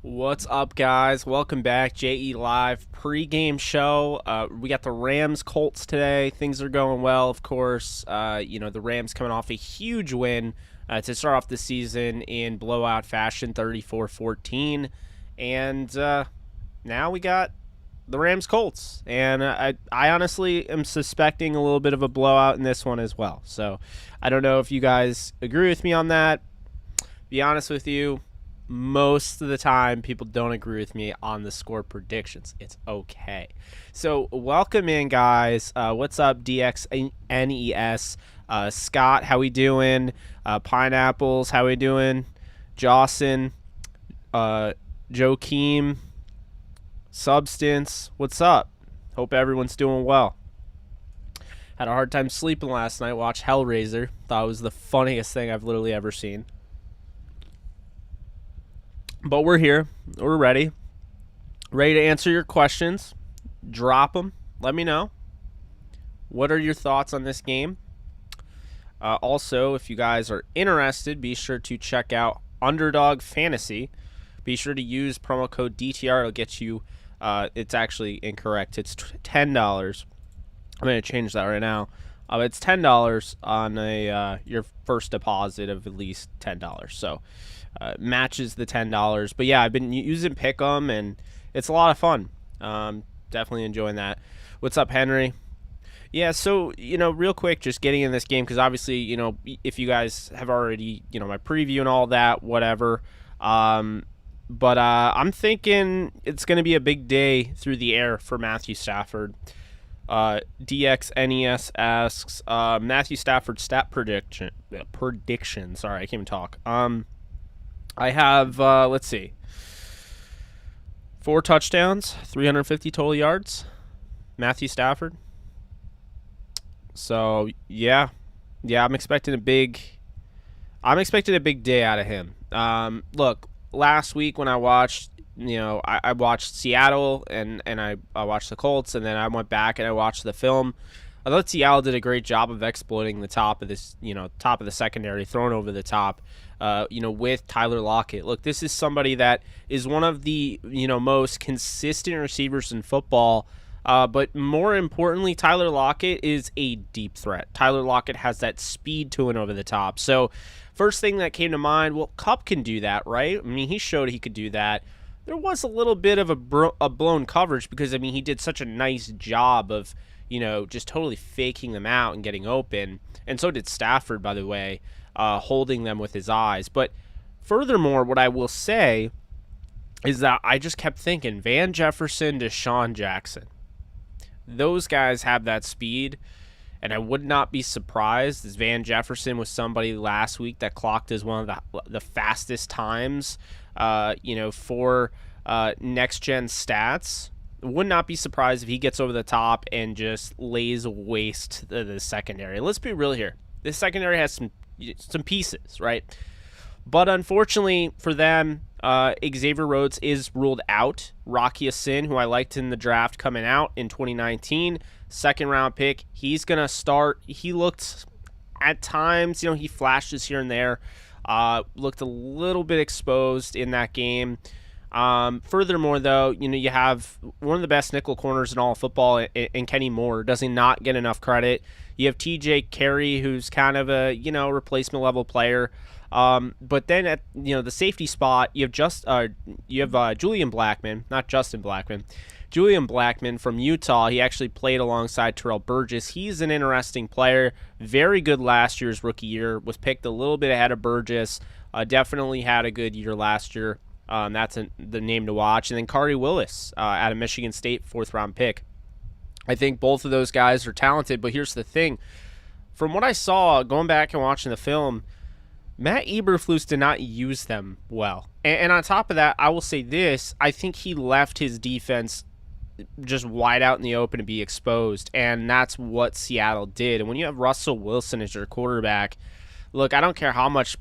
What's up, guys? Welcome back. JE Live pregame show. We got the Rams-Colts today. Things are going well, of course. The Rams coming off a huge win to start off the season in blowout fashion, 34-14. And now we got the Rams-Colts. And I honestly am suspecting a little bit of a blowout in this one as well. So I don't know if you guys agree with me on that. Be honest with you, most of the time people don't agree with me on the score predictions. It's okay. So welcome in, guys. What's up, DXNES? Scott, how we doing? Pineapples, how we doing? Jawson, Joakim, Substance, what's up? Hope everyone's doing well. Had a hard time sleeping last night. Watched Hellraiser. Thought it was the funniest thing I've literally ever seen. But we're here. We're ready. Ready to answer your questions. Drop them. Let me know. What are your thoughts on this game? Also, if you guys are interested, be sure to check out Underdog Fantasy. Be sure to use promo code DTR. It'll get you, it's actually incorrect. It's $10. I'm going to change that right now. It's $10 on your first deposit of at least $10. So matches the $10. But yeah, I've been using Pick'em, and it's a lot of fun. Definitely enjoying that. What's up, Henry? Yeah, so, real quick, just getting in this game, because obviously, if you guys have already, my preview and all that, whatever. But I'm thinking it's going to be a big day through the air for Matthew Stafford. DXNES asks, Matthew Stafford stat prediction. Sorry, I can't even talk. I have, let's see, 4 touchdowns, 350 total yards, Matthew Stafford. So yeah, I'm expecting a big day out of him. Look, last week when I watched, I watched Seattle and I watched the Colts, and then I went back and I watched the film. I thought Seattle did a great job of exploiting the top of this, top of the secondary, throwing over the top, with Tyler Lockett. Look, this is somebody that is one of the, most consistent receivers in football. But more importantly, Tyler Lockett is a deep threat. Tyler Lockett has that speed to and over the top. So first thing that came to mind, well, Kupp can do that, right? I mean, he showed he could do that. There was a little bit of a blown coverage because, he did such a nice job of, just totally faking them out and getting open. And so did Stafford, by the way, holding them with his eyes. But furthermore, what I will say is that I just kept thinking Van Jefferson to Deshaun Jackson. Those guys have that speed, and I would not be surprised as Van Jefferson was somebody last week that clocked as one of the fastest times, for next-gen stats. Would not be surprised if he gets over the top and just lays waste the secondary. Let's be real here. This secondary has some pieces, right? But unfortunately for them, Xavier Rhodes is ruled out. Rocky Sin, who I liked in the draft coming out in 2019, second-round pick, he's going to start. He looked at times, he flashes here and there, looked a little bit exposed in that game. Furthermore, though, you have one of the best nickel corners in all of football in Kenny Moore. Does he not get enough credit? You have TJ Carey, who's kind of a, replacement level player. But then at, the safety spot, you have Julian Blackmon, not Justin Blackmon. Julian Blackmon from Utah. He actually played alongside Terrell Burgess. He's an interesting player. Very good last year's rookie year. Was picked a little bit ahead of Burgess. Definitely had a good year last year. That's the name to watch. And then Kari Willis out of Michigan State, 4th-round pick. I think both of those guys are talented, but here's the thing. From what I saw, going back and watching the film, Matt Eberflus did not use them well. And on top of that, I will say this. I think he left his defense just wide out in the open to be exposed, and that's what Seattle did. And when you have Russell Wilson as your quarterback, look, I don't care how much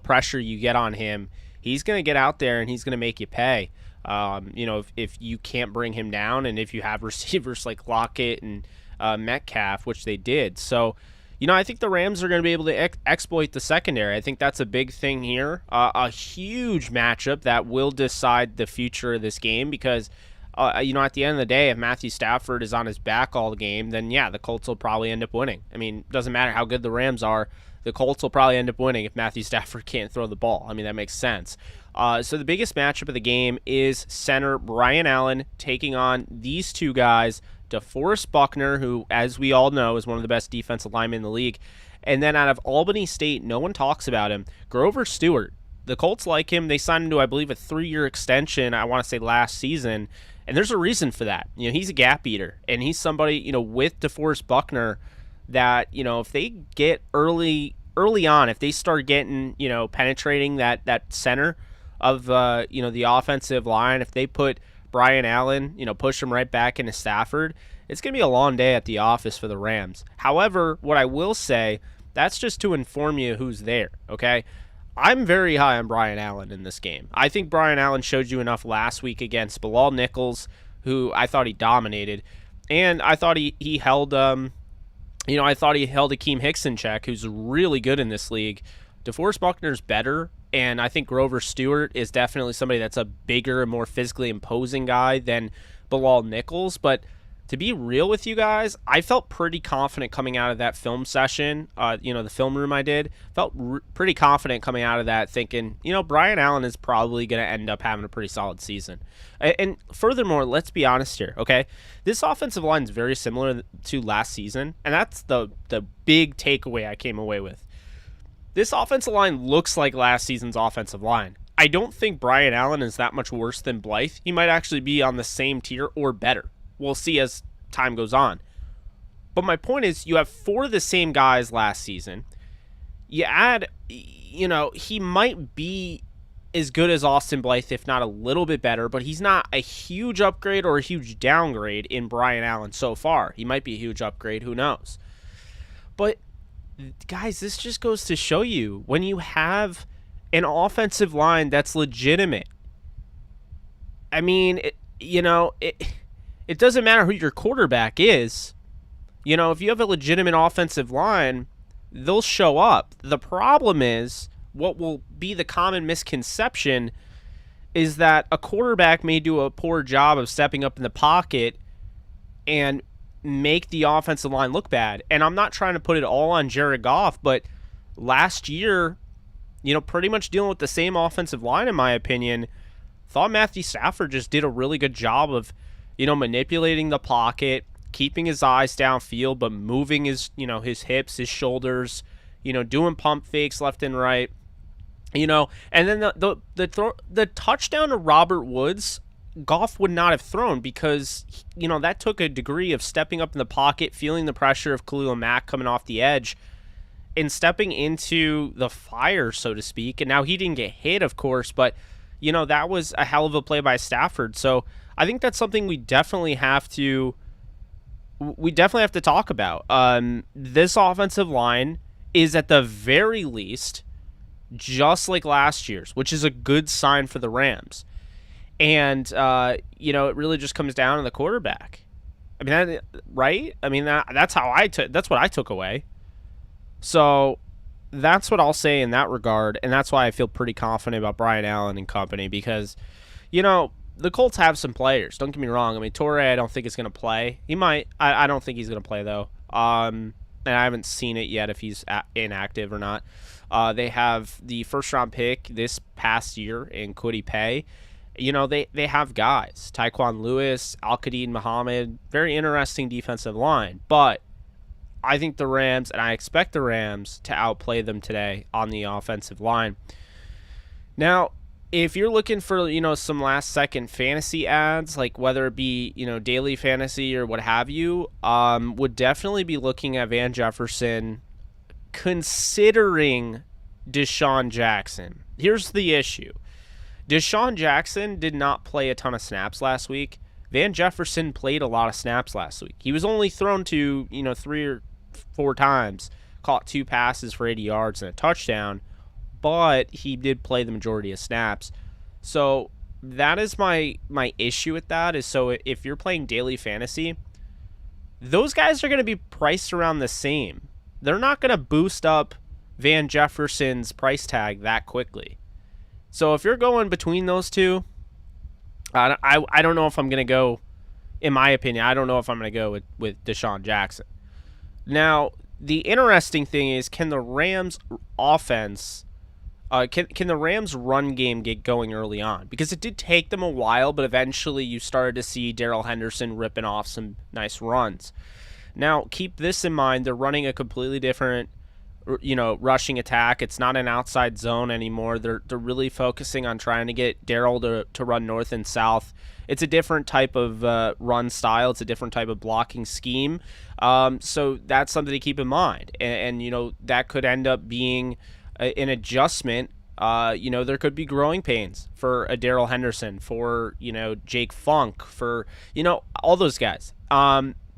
pressure you get on him. He's going to get out there, and he's going to make you pay. If you can't bring him down, and if you have receivers like Lockett and Metcalf, which they did. So, I think the Rams are going to be able to exploit the secondary. I think that's a big thing here. A huge matchup that will decide the future of this game because, at the end of the day, if Matthew Stafford is on his back all game, then yeah, the Colts will probably end up winning. I mean, it doesn't matter how good the Rams are. The Colts will probably end up winning if Matthew Stafford can't throw the ball. I mean, that makes sense. So the biggest matchup of the game is center Brian Allen taking on these two guys, DeForest Buckner, who, as we all know, is one of the best defensive linemen in the league. And then out of Albany State, no one talks about him, Grover Stewart. The Colts like him. They signed him to, I believe, a 3-year extension, I want to say last season. And there's a reason for that. He's a gap eater. And he's somebody, with DeForest Buckner that, if they get early on, if they start getting, penetrating that center of, the offensive line, if they put Brian Allen, push him right back into Stafford, it's going to be a long day at the office for the Rams. However, what I will say, that's just to inform you who's there, okay? I'm very high on Brian Allen in this game. I think Brian Allen showed you enough last week against Bilal Nichols, who I thought he dominated, and I thought he held, I thought he held Akeem Hicks in check, who's really good in this league. DeForest Buckner's better, and I think Grover Stewart is definitely somebody that's a bigger and more physically imposing guy than Bilal Nichols. But to be real with you guys, I felt pretty confident coming out of that film session, the film room I did. Felt pretty confident coming out of that thinking, Brian Allen is probably going to end up having a pretty solid season. And furthermore, let's be honest here, okay? This offensive line is very similar to last season, and that's the big takeaway I came away with. This offensive line looks like last season's offensive line. I don't think Brian Allen is that much worse than Blythe. He might actually be on the same tier or better. We'll see as time goes on. But my point is, you have 4 of the same guys last season. You add, he might be as good as Austin Blythe, if not a little bit better, but he's not a huge upgrade or a huge downgrade in Brian Allen so far. He might be a huge upgrade, who knows? But guys, this just goes to show you when you have an offensive line that's legitimate. I mean, it doesn't matter who your quarterback is. If you have a legitimate offensive line, they'll show up. The problem is, what will be the common misconception is that a quarterback may do a poor job of stepping up in the pocket and make the offensive line look bad. And I'm not trying to put it all on Jared Goff, but last year, pretty much dealing with the same offensive line, in my opinion, thought Matthew Stafford just did a really good job of, manipulating the pocket, keeping his eyes downfield, but moving his hips, his shoulders, doing pump fakes left and right, and then the touchdown to Robert Woods, Goff would not have thrown because, that took a degree of stepping up in the pocket, feeling the pressure of Khalil Mack coming off the edge, and stepping into the fire, so to speak. And now he didn't get hit, of course, but, that was a hell of a play by Stafford. So I think that's something we definitely have to talk about. This offensive line is at the very least just like last year's, which is a good sign for the Rams. And, it really just comes down to the quarterback. I mean, right? I mean, that's what I took away. So that's what I'll say in that regard. And that's why I feel pretty confident about Brian Allen and company because, the Colts have some players. Don't get me wrong. I mean, Torrey, I don't think is going to play. He might. I don't think he's going to play, though. And I haven't seen it yet if he's inactive or not. They have the first-round pick this past year in Kwity Paye. They have guys. Tyquan Lewis, Al-Qadim Muhammad, very interesting defensive line. But I think the Rams, and I expect the Rams to outplay them today on the offensive line. Now, if you're looking for, some last-second fantasy ads, like whether it be, daily fantasy or what have you, would definitely be looking at Van Jefferson considering Deshaun Jackson. Here's the issue. Deshaun Jackson did not play a ton of snaps last week. Van Jefferson played a lot of snaps last week. He was only thrown to, 3 or 4 times, caught 2 passes for 80 yards and a touchdown, but he did play the majority of snaps. So that is my issue with that is, so if you're playing daily fantasy, those guys are going to be priced around the same. they're not going to boost up Van Jefferson's price tag that quickly. So if you're going between those two, I don't know if I'm going to go, in my opinion, I don't know if I'm going to go with Deshaun Jackson. Now, the interesting thing is, can the Rams offense, can the Rams run game get going early on? Because it did take them a while, but eventually you started to see Darrell Henderson ripping off some nice runs. Now, keep this in mind, they're running a completely different rushing attack. It's not an outside zone anymore. They're really focusing on trying to get Darrell to run north and south. It's a different type of run style. It's a different type of blocking scheme. So that's something to keep in mind. And that could end up being an adjustment. There could be growing pains for a Darrell Henderson, for, Jake Funk, for, all those guys.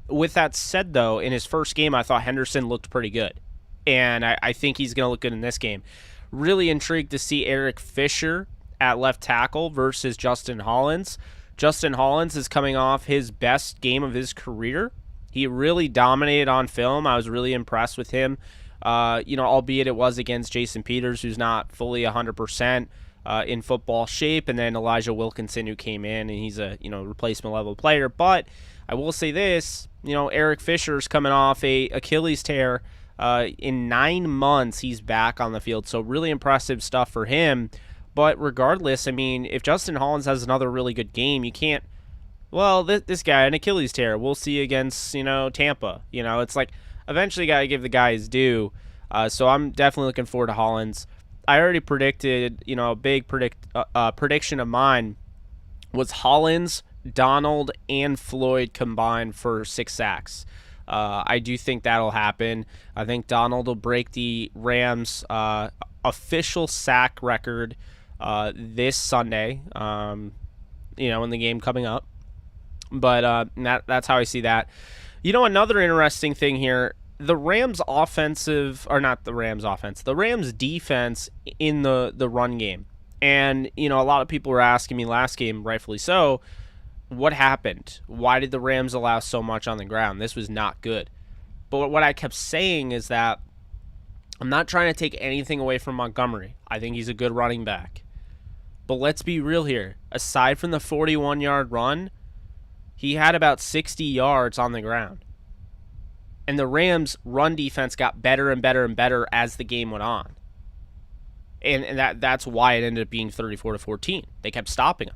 With that said, though, in his first game, I thought Henderson looked pretty good. And I think he's going to look good in this game. Really intrigued to see Eric Fisher at left tackle versus Justin Hollins. Justin Hollins is coming off his best game of his career. He really dominated on film. I was really impressed with him. Albeit it was against Jason Peters, who's not fully 100% in football shape, and then Elijah Wilkinson, who came in, and he's a replacement level player. But I will say this, Eric Fisher's coming off a Achilles tear. In 9 months, he's back on the field, so really impressive stuff for him. But regardless, I mean, if Justin Hollins has another really good game, you can't, this guy, an Achilles tear, we'll see against, Tampa. It's like, eventually got to give the guy his due. So I'm definitely looking forward to Hollins. I already predicted, a big prediction of mine was Hollins, Donald, and Floyd combined for 6 sacks. I do think that'll happen. I think Donald will break the Rams' official sack record this Sunday, in the game coming up. But that's how I see that. Another interesting thing here, the Rams defense in the run game. And, a lot of people were asking me last game, rightfully so, what happened? Why did the Rams allow so much on the ground? This was not good. But what I kept saying is that I'm not trying to take anything away from Montgomery. I think he's a good running back. But let's be real here. Aside from the 41-yard run, he had about 60 yards on the ground. And the Rams' run defense got better and better and better as the game went on. And that's why it ended up being 34-14. They kept stopping him.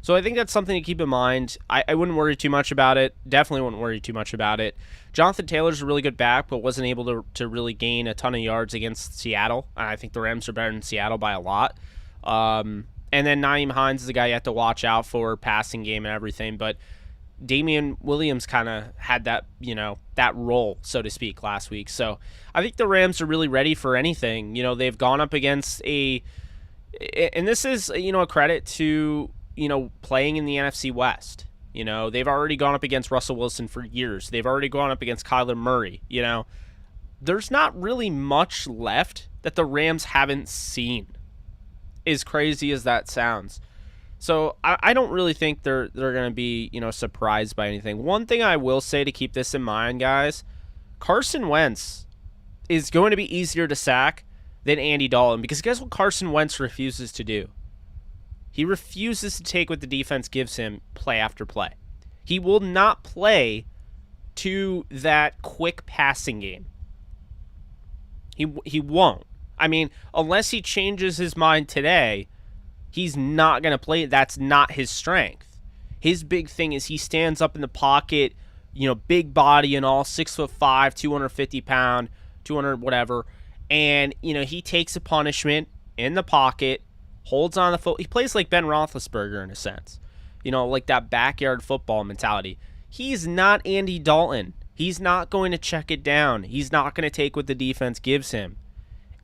So I think that's something to keep in mind. I wouldn't worry too much about it. Definitely wouldn't worry too much about it. Jonathan Taylor's a really good back, but wasn't able to really gain a ton of yards against Seattle. And I think the Rams are better than Seattle by a lot. And then Nyheim Hines is a guy you have to watch out for, passing game and everything. But Damian Williams kind of had that, that role, so to speak, last week. So I think the Rams are really ready for anything. They've gone up against and this is, a credit to, playing in the NFC West. They've already gone up against Russell Wilson for years. They've already gone up against Kyler Murray. There's not really much left that the Rams haven't seen, as crazy as that sounds. So I don't really think they're going to be, surprised by anything. One thing I will say to keep this in mind, guys, Carson Wentz is going to be easier to sack than Andy Dalton, because guess what Carson Wentz refuses to do? He refuses to take what the defense gives him play after play. He will not play to that quick passing game. He won't. I mean, unless he changes his mind today, he's not going to play. That's not his strength. His big thing is he stands up in the pocket, big body and all, 6'5", 250 pound, 200 whatever, and he takes a punishment in the pocket, holds on the foot. He plays like Ben Roethlisberger in a sense, like that backyard football mentality. He's not Andy Dalton. He's not going to check it down. He's not going to take what the defense gives him.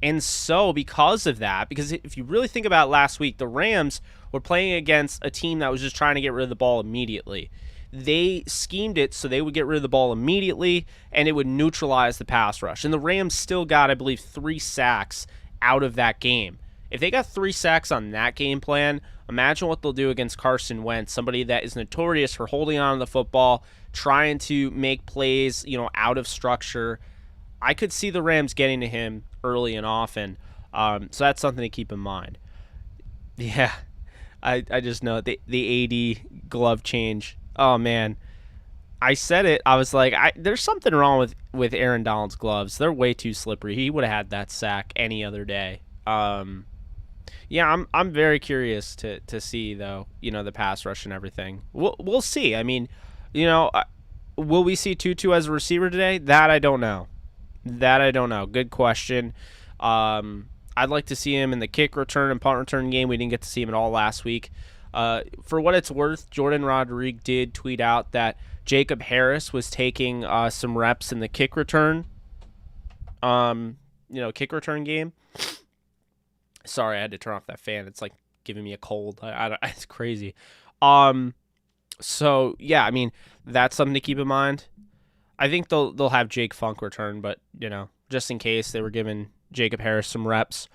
And so because of that, because if you really think about last week, the Rams were playing against a team that was just trying to get rid of the ball immediately. They schemed it so they would get rid of the ball immediately, and it would neutralize the pass rush. And the Rams still got, I believe, 3 sacks out of that game. If they got 3 sacks on that game plan, imagine what they'll do against Carson Wentz, somebody that is notorious for holding on to the football, trying to make plays, out of structure. I could see the Rams getting to him early and often. So that's something to keep in mind. Yeah, I just know the AD glove change. Oh man, I said it. I was like, there's something wrong with Aaron Donald's gloves. They're way too slippery. He would have had that sack any other day. Yeah, I'm very curious to see though. The pass rush and everything. We'll see. I mean, will we see Tutu as a receiver today? That I don't know. Good question. I'd like to see him in the kick return and punt return game. We didn't get to see him at all last week. For what it's worth, Jordan Rodriguez did tweet out that Jacob Harris was taking some reps in the kick return. Kick return game. Sorry, I had to turn off that fan. It's like giving me a cold. It's crazy. So yeah, I mean that's something to keep in mind. I think they'll have Jake Funk return, but just in case they were giving Jacob Harris some reps.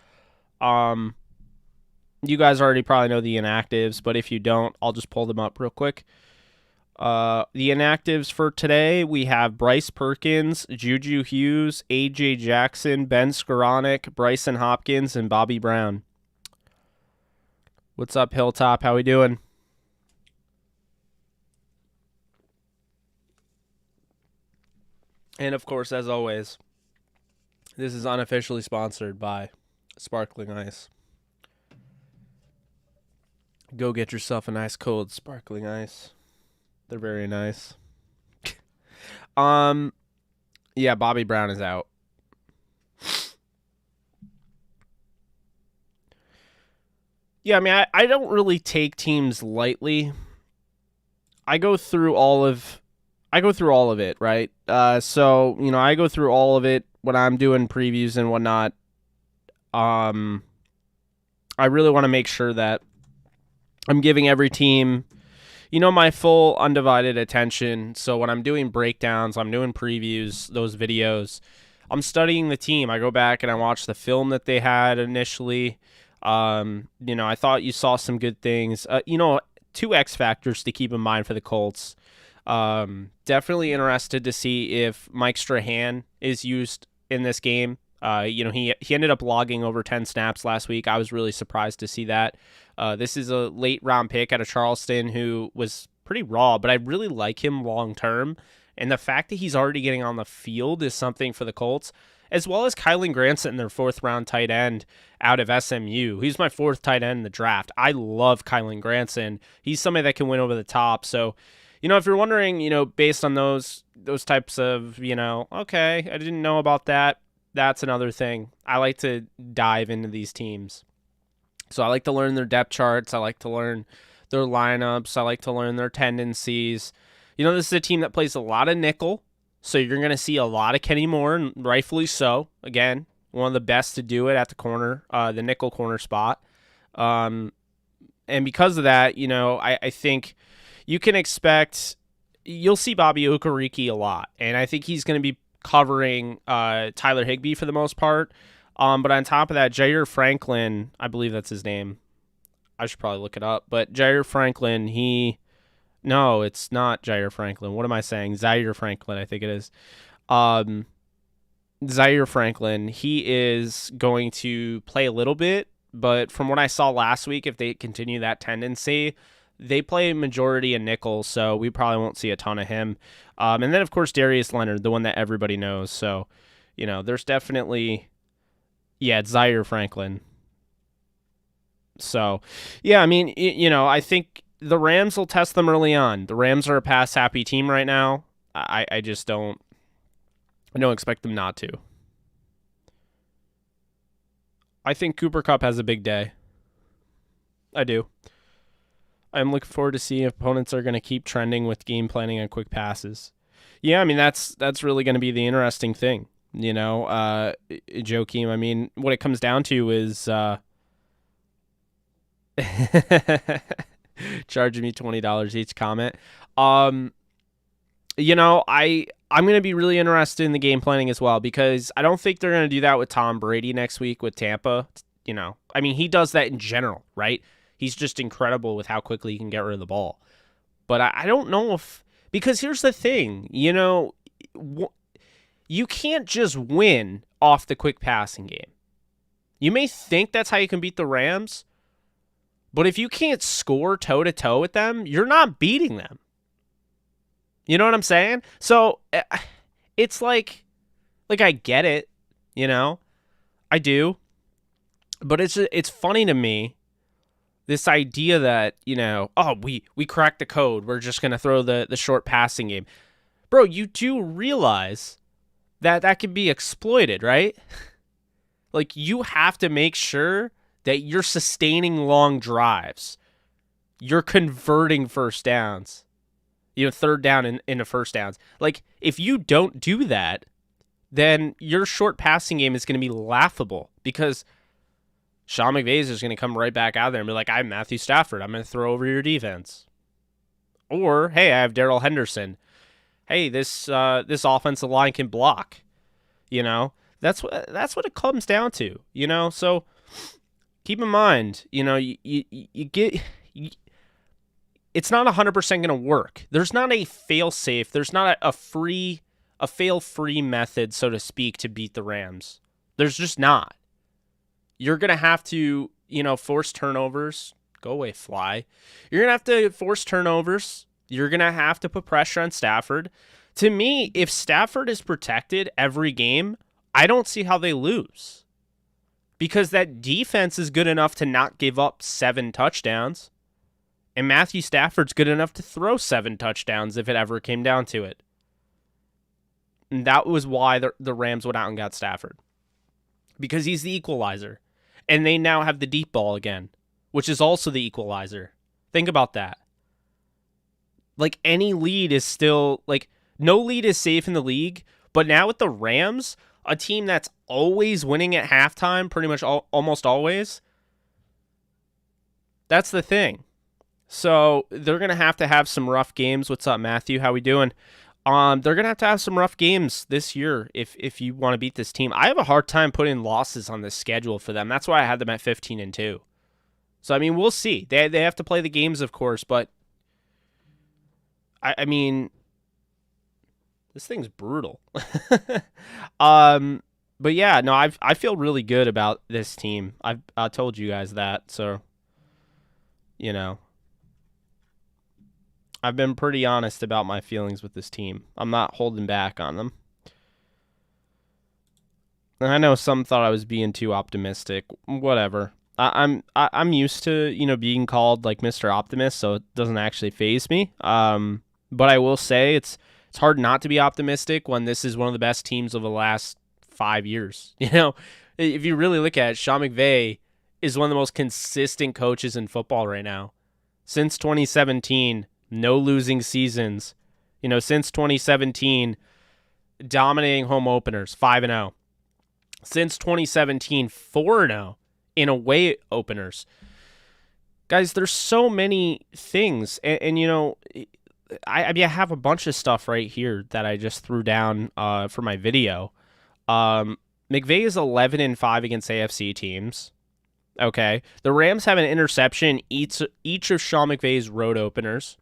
You guys already probably know the inactives, but if you don't, I'll just pull them up real quick. The inactives for today, we have Bryce Perkins, Juju Hughes, A.J. Jackson, Ben Skoranek, Bryson Hopkins, and Bobby Brown. What's up, Hilltop? How we doing? And, of course, as always, this is unofficially sponsored by Sparkling Ice. Go get yourself a nice cold Sparkling Ice. They're very nice. Yeah, Bobby Brown is out. Yeah, I mean, I don't really take teams lightly. I go through all of it, right? So, I go through all of it when I'm doing previews and whatnot. I really want to make sure that I'm giving every team, my full undivided attention. So when I'm doing breakdowns, I'm doing previews, those videos, I'm studying the team. I go back and I watch the film that they had initially. I thought you saw some good things. 2 X factors to keep in mind for the Colts. Definitely interested to see if Mike Strahan is used in this game. He ended up logging over 10 snaps last week. I was really surprised to see that. This is a late round pick out of Charleston who was pretty raw, but I really like him long term. And the fact that he's already getting on the field is something for the Colts, as well as Kylan Granson, their 4th round tight end out of SMU. He's my 4th tight end in the draft. I love Kylan Granson. He's somebody that can win over the top. So, if you're wondering, based on those types of, okay, I didn't know about that. That's another thing. I like to dive into these teams. So I like to learn their depth charts. I like to learn their lineups. I like to learn their tendencies. This is a team that plays a lot of nickel. So you're going to see a lot of Kenny Moore, and rightfully so. Again, one of the best to do it at the corner, the nickel corner spot. And because of that, I think you can expect, you'll see Bobby Okereke a lot. And I think he's going to be covering Tyler Higbee for the most part. But on top of that, Jair Franklin, I believe that's his name. I should probably look it up. But Jair Franklin, no, it's not Jair Franklin. What am I saying? Zaire Franklin, I think it is. Zaire Franklin, he is going to play a little bit. But from what I saw last week, if they continue that tendency, they play majority in nickel, so we probably won't see a ton of him. And then, of course, Darius Leonard, the one that everybody knows. So, there's definitely... Yeah, it's Zaire Franklin. So, yeah, I mean, I think the Rams will test them early on. The Rams are a pass-happy team right now. I just don't... I don't expect them not to. I think Cooper Kupp has a big day. I do. I'm looking forward to seeing if opponents are going to keep trending with game planning and quick passes. Yeah, I mean, that's really going to be the interesting thing. Joakim, I mean, what it comes down to is charging me $20 each comment. I'm going to be really interested in the game planning as well, because I don't think they're going to do that with Tom Brady next week with Tampa. I mean, he does that in general, right? He's just incredible with how quickly he can get rid of the ball. But I don't know if, because here's the thing, you can't just win off the quick passing game. You may think that's how you can beat the Rams, but if you can't score toe-to-toe with them, you're not beating them. You know what I'm saying? So it's like I get it, I do. But it's funny to me, this idea that, we cracked the code. We're just going to throw the short passing game. Bro, you do realize that can be exploited, right? Like, you have to make sure that you're sustaining long drives. You're converting first downs. Third down into first downs. Like, if you don't do that, then your short passing game is going to be laughable because Sean McVay is going to come right back out there and be like, I'm Matthew Stafford. I'm going to throw over your defense. Or, hey, I have Darrell Henderson. Hey, this offensive line can block. That's what it comes down to. So keep in mind, it's not 100% going to work. There's not a fail-safe. There's not a fail-free method, so to speak, to beat the Rams. There's just not. You're going to have to, force turnovers. Go away, fly. You're going to have to force turnovers. You're going to have to put pressure on Stafford. To me, if Stafford is protected every game, I don't see how they lose. Because that defense is good enough to not give up 7 touchdowns. And Matthew Stafford's good enough to throw 7 touchdowns if it ever came down to it. And that was why the Rams went out and got Stafford. Because he's the equalizer. And they now have the deep ball again, which is also the equalizer. Think about that. Like, any lead is still, no lead is safe in the league. But now with the Rams, a team that's always winning at halftime, pretty much almost always, that's the thing. So they're going to have some rough games. What's up, Matthew? How we doing? They're going to have some rough games this year if you want to beat this team. I have a hard time putting losses on this schedule for them. That's why I had them at 15-2. So, I mean, we'll see. They have to play the games, of course, but I mean, this thing's brutal. But yeah, no, I feel really good about this team. I told you guys that, so I've been pretty honest about my feelings with this team. I'm not holding back on them. And I know some thought I was being too optimistic. Whatever. I'm used to being called like Mr. Optimist, so it doesn't actually faze me. But I will say it's hard not to be optimistic when this is one of the best teams of the last 5 years. If you really look at it, Sean McVay is one of the most consistent coaches in football right now. Since 2017. No losing seasons. Since 2017, dominating home openers, 5-0. Since 2017, 4-0 in away openers. Guys, there's so many things. And I have a bunch of stuff right here that I just threw down for my video. McVay is 11-5 against AFC teams. Okay. The Rams have an interception each of Sean McVay's road openers.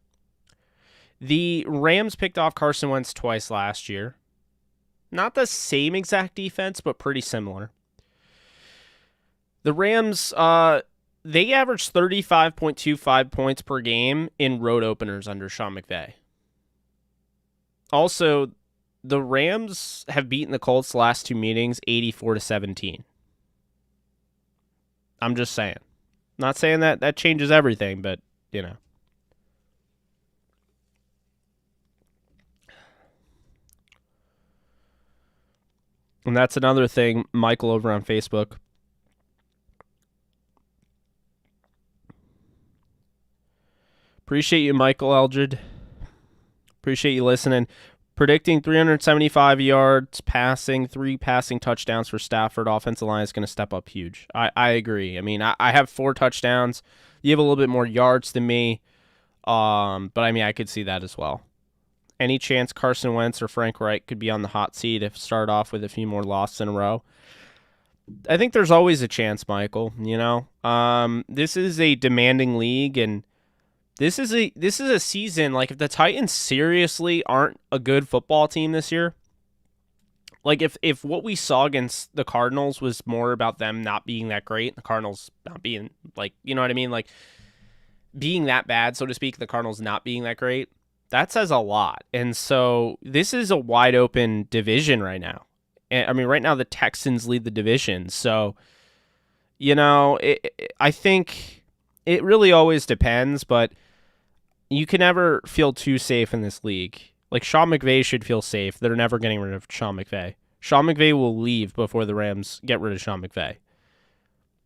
The Rams picked off Carson Wentz twice last year. Not the same exact defense, but pretty similar. The Rams, they averaged 35.25 points per game in road openers under Sean McVay. Also, the Rams have beaten the Colts last 2 meetings 84-17. I'm just saying. Not saying that changes everything, but, And that's another thing, Michael over on Facebook. Appreciate you, Michael Eldred. Appreciate you listening. Predicting 375 yards passing, 3 passing touchdowns for Stafford. Offensive line is going to step up huge. I agree. I mean, I have 4 touchdowns. You have a little bit more yards than me. But I mean, I could see that as well. Any chance Carson Wentz or Frank Reich could be on the hot seat if start off with a few more losses in a row? I think there's always a chance, Michael. This is a demanding league, and this is a season. Like, if the Titans seriously aren't a good football team this year, Like, if what we saw against the Cardinals was more about them not being that great, the Cardinals not being, like, you know what I mean? Like, being that bad, so to speak, the Cardinals not being that great, that says a lot. And so this is a wide open division right now. And I mean, right now the Texans lead the division. So, you know, I think it really always depends, but you can never feel too safe in this league. Like, Sean McVay should feel safe. They're never getting rid of Sean McVay. Sean McVay will leave before the Rams get rid of Sean McVay.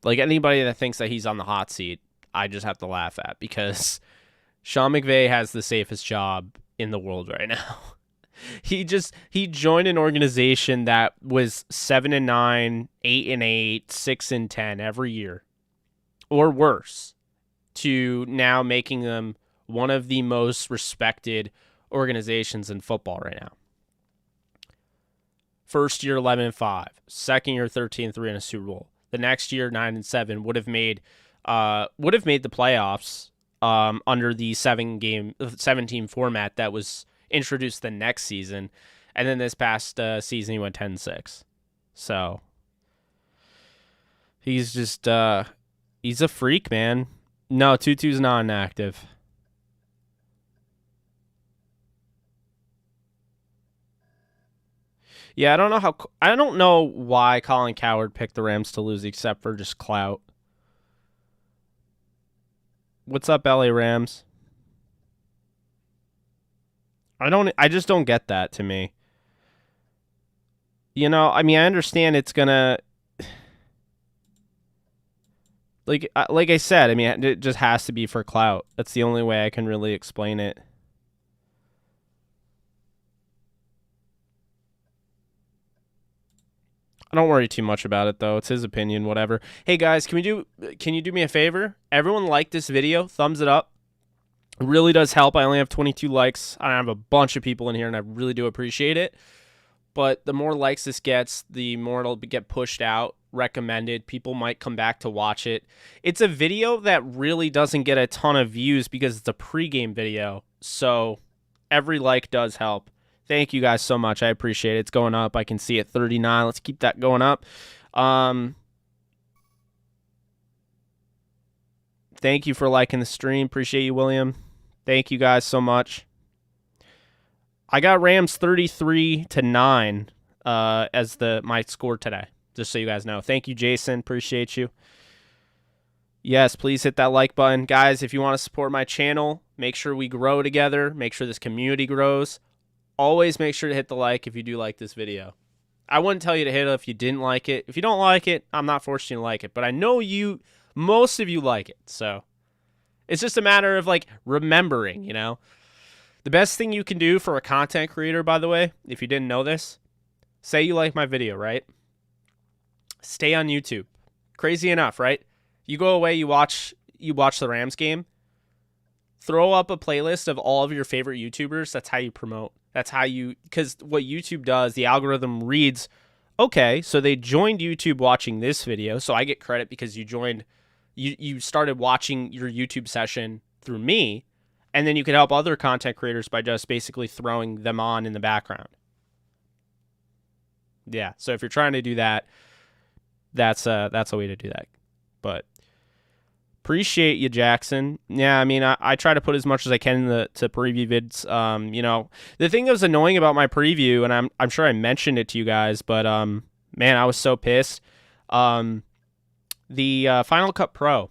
Like, anybody that thinks that he's on the hot seat, I just have to laugh at, because Sean McVay has the safest job in the world right now. He joined an organization that was 7-9, 8-8, 6-10 every year, or worse, to now making them one of the most respected organizations in football right now. First year 11-5, second year 13-3 in a Super Bowl. The next year 9-7 would have made the playoffs under the 7-team format that was introduced the next season, and then this past season he went 10-6. So he's just he's a freak, man. No, Tutu's not inactive. Yeah, I don't know why Colin Cowherd picked the Rams to lose, except for just clout. What's up, LA Rams? I just don't get that, to me. You know, I mean, I understand it's gonna, like I said, I mean, it just has to be for clout. That's the only way I can really explain it. I don't worry too much about it, though. It's his opinion, whatever. Hey, guys, can you do me a favor? Everyone like this video. Thumbs it up. It really does help. I only have 22 likes. I have a bunch of people in here, and I really do appreciate it. But the more likes this gets, the more it'll get pushed out, recommended. People might come back to watch it. It's a video that really doesn't get a ton of views because it's a pregame video. So every like does help. Thank you guys so much. I appreciate it. It's going up. I can see it 39. Let's keep that going up. Thank you for liking the stream. Appreciate you, William. Thank you guys so much. I got Rams 33-9 as my score today, just so you guys know. Thank you, Jason. Appreciate you. Yes, please hit that like button. Guys, if you want to support my channel, make sure we grow together. Make sure this community grows. Always make sure to hit the like if you do like this video. I wouldn't tell you to hit it if you didn't like it. If you don't like it, I'm not forcing you to like it. But I know most of you like it. So it's just a matter of, like, remembering, you know. The best thing you can do for a content creator, by the way, if you didn't know this, say you like my video, right? Stay on YouTube. Crazy enough, right? You go away, you watch the Rams game. Throw up a playlist of all of your favorite YouTubers. That's how you promote. That's how you, because what YouTube does, the algorithm reads, okay, so they joined YouTube watching this video, so I get credit because you started watching your YouTube session through me, and then you can help other content creators by just basically throwing them on in the background. Yeah, so if you're trying to do that, that's a way to do that. But appreciate you, Jackson. Yeah, I mean, I try to put as much as I can in to preview vids. You know, the thing that was annoying about my preview, and I'm sure I mentioned it to you guys, but man, I was so pissed. The Final Cut Pro,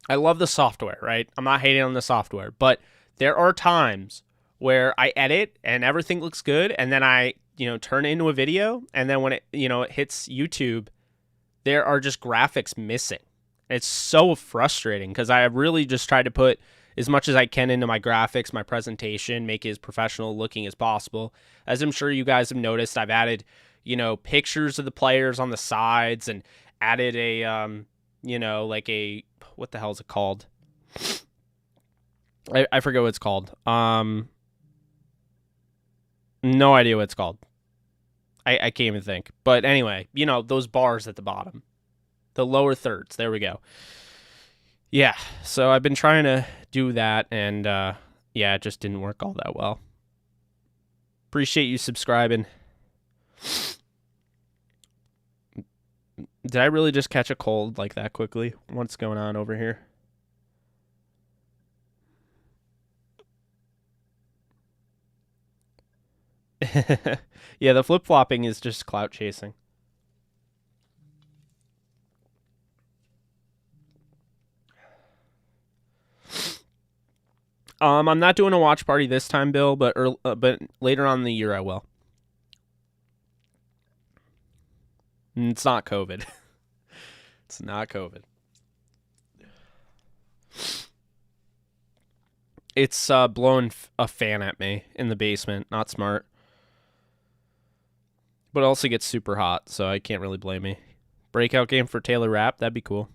I love the software, right? I'm not hating on the software, but there are times where I edit and everything looks good, and then I, turn it into a video, and then when it hits YouTube, there are just graphics missing. It's so frustrating because I really just tried to put as much as I can into my graphics, my presentation, make it as professional looking as possible. As I'm sure you guys have noticed, I've added, pictures of the players on the sides and added a, like a, what the hell is it called? I forget what it's called. No idea what it's called. I can't even think. But anyway, those bars at the bottom. The lower thirds. There we go. Yeah, so I've been trying to do that, and it just didn't work all that well. Appreciate you subscribing. Did I really just catch a cold like that quickly? What's going on over here? Yeah, the flip-flopping is just clout chasing. I'm not doing a watch party this time, Bill, but later on in the year I will. It's not COVID. It's not COVID. It's blowing a fan at me in the basement. Not smart. But it also gets super hot, so I can't really blame me. Breakout game for Taylor Rapp, that'd be cool.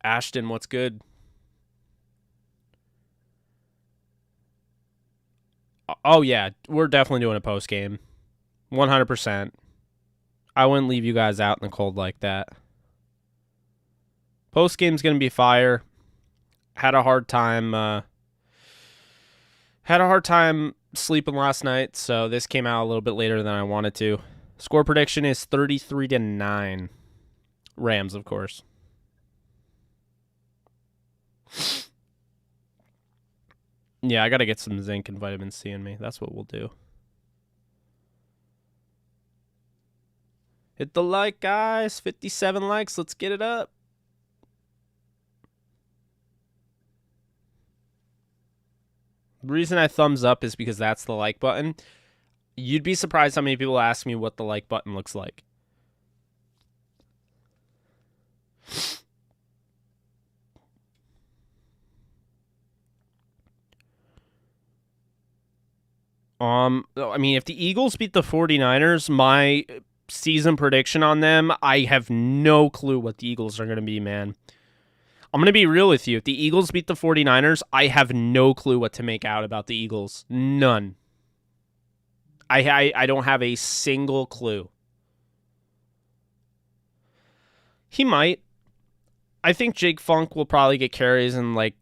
Ashton, what's good? Oh, yeah, we're definitely doing a post game. 100%. I wouldn't leave you guys out in the cold like that. Post game's going to be fire. Had a hard time sleeping last night, so this came out a little bit later than I wanted to. Score prediction is 33-9. Rams, of course. Yeah, I got to get some zinc and vitamin C in me. That's what we'll do. Hit the like, guys. 57 likes. Let's get it up. The reason I thumbs up is because that's the like button. You'd be surprised how many people ask me what the like button looks like. I mean, if the Eagles beat the 49ers, my season prediction on them, I have no clue what the Eagles are going to be, man. I'm going to be real with you. If the Eagles beat the 49ers, I have no clue what to make out about the Eagles. None. I don't have a single clue. He might. I think Jake Funk will probably get carries in, like,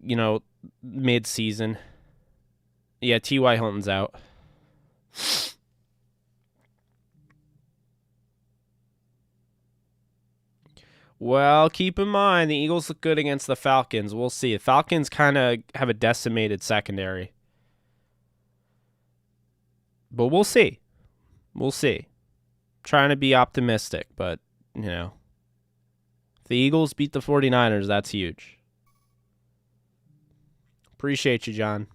mid-season. Yeah, T.Y. Hilton's out. Well, keep in mind, the Eagles look good against the Falcons. We'll see. The Falcons kind of have a decimated secondary. But we'll see. We'll see. Trying to be optimistic, but, if the Eagles beat the 49ers, that's huge. Appreciate you, John.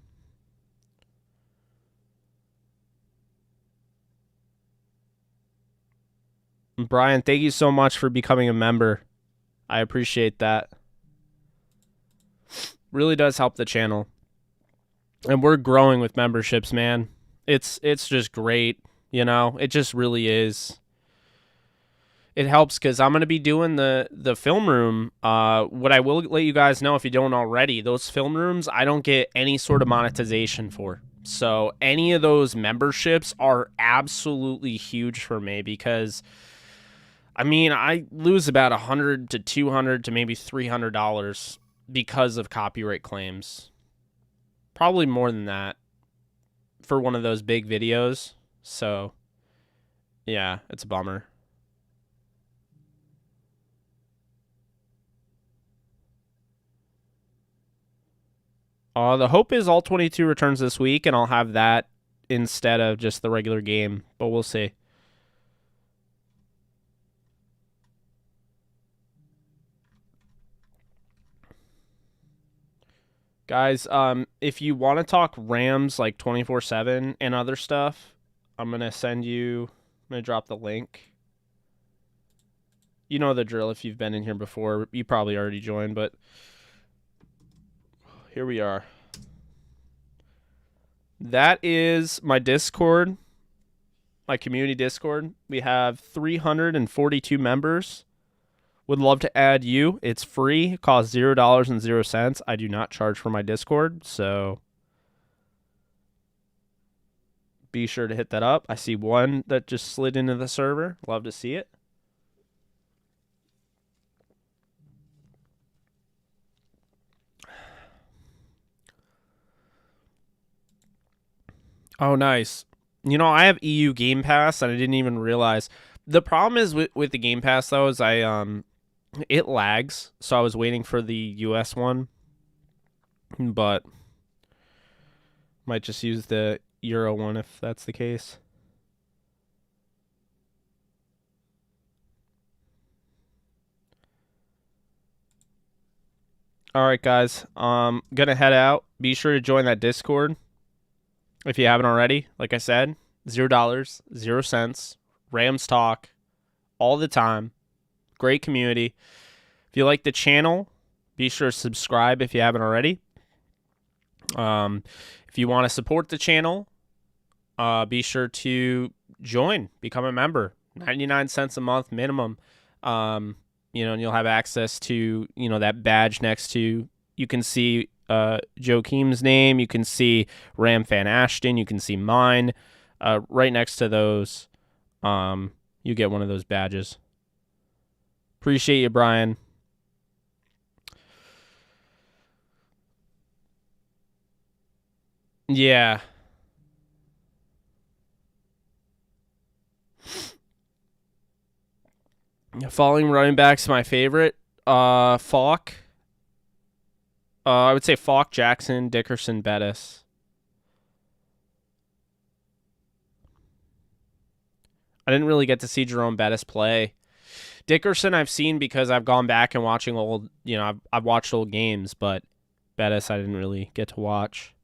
Brian, thank you so much for becoming a member. I appreciate that. Really does help the channel. And we're growing with memberships, man. It's just great, It just really is. It helps because I'm going to be doing the film room. What I will let you guys know, if you don't already, those film rooms, I don't get any sort of monetization for. So any of those memberships are absolutely huge for me because, I mean, I lose about $100 to $200 to maybe $300 because of copyright claims. Probably more than that for one of those big videos. So, yeah, it's a bummer. The hope is all 22 returns this week, and I'll have that instead of just the regular game, but we'll see. Guys, if you want to talk Rams like 24/7 and other stuff, I'm going to drop the link. You know the drill if you've been in here before. You probably already joined, but here we are. That is my Discord, my community Discord. We have 342 members. Would love to add you. It's free. It costs $0.00. I do not charge for my Discord, so be sure to hit that up. I see one that just slid into the server. Love to see it. Oh, nice. You know, I have EU Game Pass, and I didn't even realize. The problem is with the Game Pass though is it lags, so I was waiting for the US one, but might just use the Euro one if that's the case. All right, guys. Gonna head out. Be sure to join that Discord if you haven't already. Like I said, $0, 0 cents. Rams talk all the time. Great community. If you like the channel, be sure to subscribe if you haven't already. If you want to support the channel, be sure to join, become a member. 99 cents a month minimum. And you'll have access to, that badge next to, you can see Joaquim's name, you can see Ram Fan Ashton, you can see mine. Right next to those, you get one of those badges. Appreciate you, Brian. Yeah. Following running backs, my favorite. Falk. I would say Falk, Jackson, Dickerson, Bettis. I didn't really get to see Jerome Bettis play. Dickerson I've seen because I've gone back and watching old, I've watched old games, but Bettis I didn't really get to watch.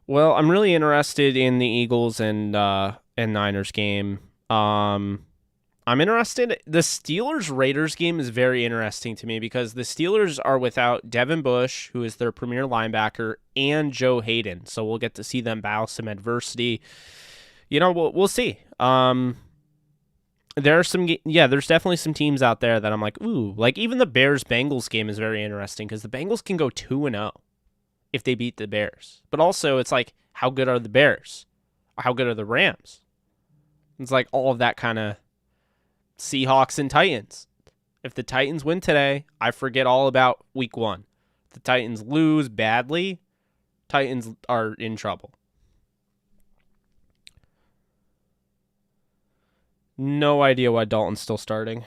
Well, I'm really interested in the Eagles and Niners game. I'm interested. The Steelers-Raiders game is very interesting to me because the Steelers are without Devin Bush, who is their premier linebacker, and Joe Hayden. So we'll get to see them battle some adversity. We'll see. There's definitely some teams out there that I'm like, ooh, like even the Bears-Bengals game is very interesting because the Bengals can go 2-0 if they beat the Bears. But also it's like, how good are the Bears? How good are the Rams? It's like all of that kind of Seahawks and Titans. If the Titans win today, I forget all about week 1. If the Titans lose badly, Titans are in trouble. No idea why Dalton's still starting.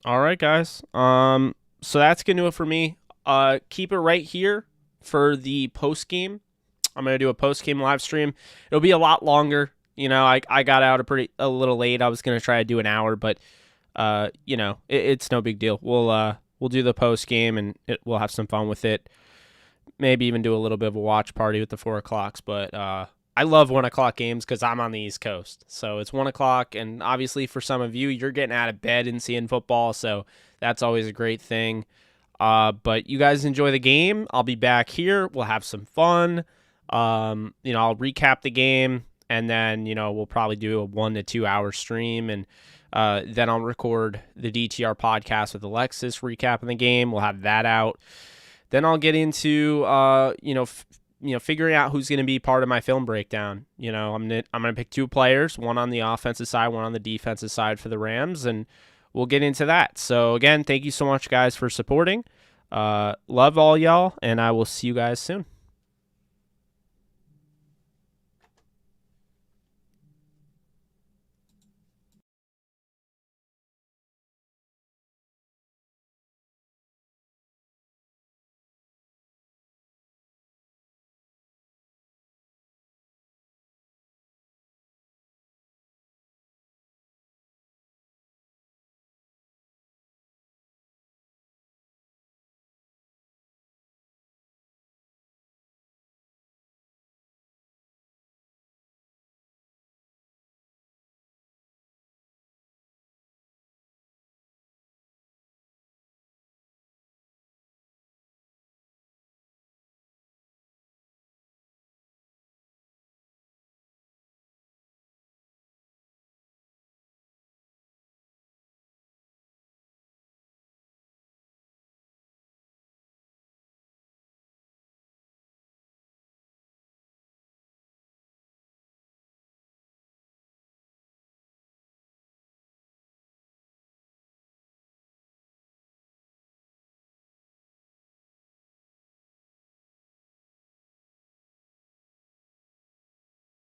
All right, guys. So that's gonna do it for me. Keep it right here for the post game. I'm gonna do a post game live stream. It'll be a lot longer. I got out a little late. I was gonna try to do an hour, but it's no big deal. We'll do the post game and we'll have some fun with it. Maybe even do a little bit of a watch party with the 4 o'clocks. But I love 1 o'clock games because I'm on the East Coast. So it's 1 o'clock, and obviously for some of you, you're getting out of bed and seeing football, so that's always a great thing. But you guys enjoy the game. I'll be back here. We'll have some fun. I'll recap the game, and then, we'll probably do a 1 to 2 hour stream, and then I'll record the DTR podcast with Alexis recapping the game. We'll have that out. Then I'll get into, figuring out who's going to be part of my film breakdown. I'm gonna pick 2 players, one on the offensive side, one on the defensive side for the Rams, and we'll get into that. So again, thank you so much, guys, for supporting. Love all y'all, and I will see you guys soon.